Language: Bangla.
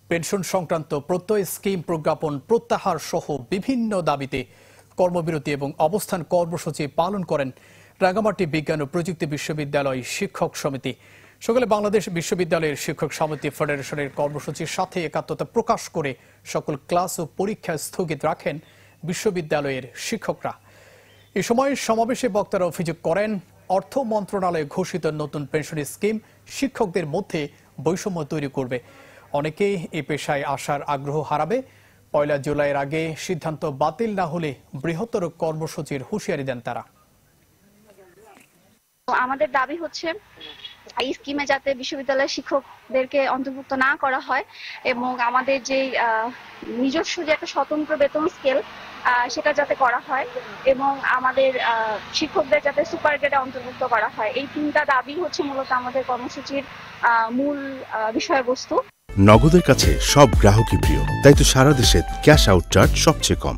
পেনশন সংক্রান্ত প্রত্যয় স্কিম প্রজ্ঞাপন প্রত্যাহার সহ বিভিন্ন দাবিতে কর্মবিরতি এবং অবস্থান কর্মসূচি পালন করেন রাঙ্গামাটি বিজ্ঞান ও প্রযুক্তি বিশ্ববিদ্যালয় শিক্ষক সমিতি। সকালে বাংলাদেশ বিশ্ববিদ্যালয়ের শিক্ষক সমিতি ফেডারেশনের কর্মসূচির সাথে একাত্মতা প্রকাশ করে সকল ক্লাস ও পরীক্ষা স্থগিত রাখেন বিশ্ববিদ্যালয়ের শিক্ষকরা। এ সময় সমাবেশে বক্তারা অভিযোগ করেন, অর্থ মন্ত্রণালয়ে ঘোষিত নতুন পেনশন স্কিম শিক্ষকদের মধ্যে বৈষম্য তৈরি করবে। অনেকেই এই পেশায় আসার আগ্রহ হারাবে। ১ জুলাইয়ের আগে সিদ্ধান্ত বাতিল না হলে বৃহত্তর কর্মসূচির হুঁশিয়ারি দেন তারা। আমাদের দাবি হচ্ছে এই স্কিমে যাতে বিশ্ববিদ্যালয়ের শিক্ষকদেরকে অন্তর্ভুক্ত না করা হয় এবং আমাদের যে নিজস্ব যে একটা স্বতন্ত্র বেতন স্কেল সেটা যাতে করা হয় এবং আমাদের শিক্ষকদের যাতে সুপার গ্রেডে অন্তর্ভুক্ত করা হয়। এই তিনটা দাবি হচ্ছে মূলত আমাদের কর্মসূচির মূল বিষয়বস্তু। নগদের কাছে সব গ্রাহকই প্রিয়, তাই তো সারা দেশে ক্যাশ আউট চার্জ সবচেয়ে কম।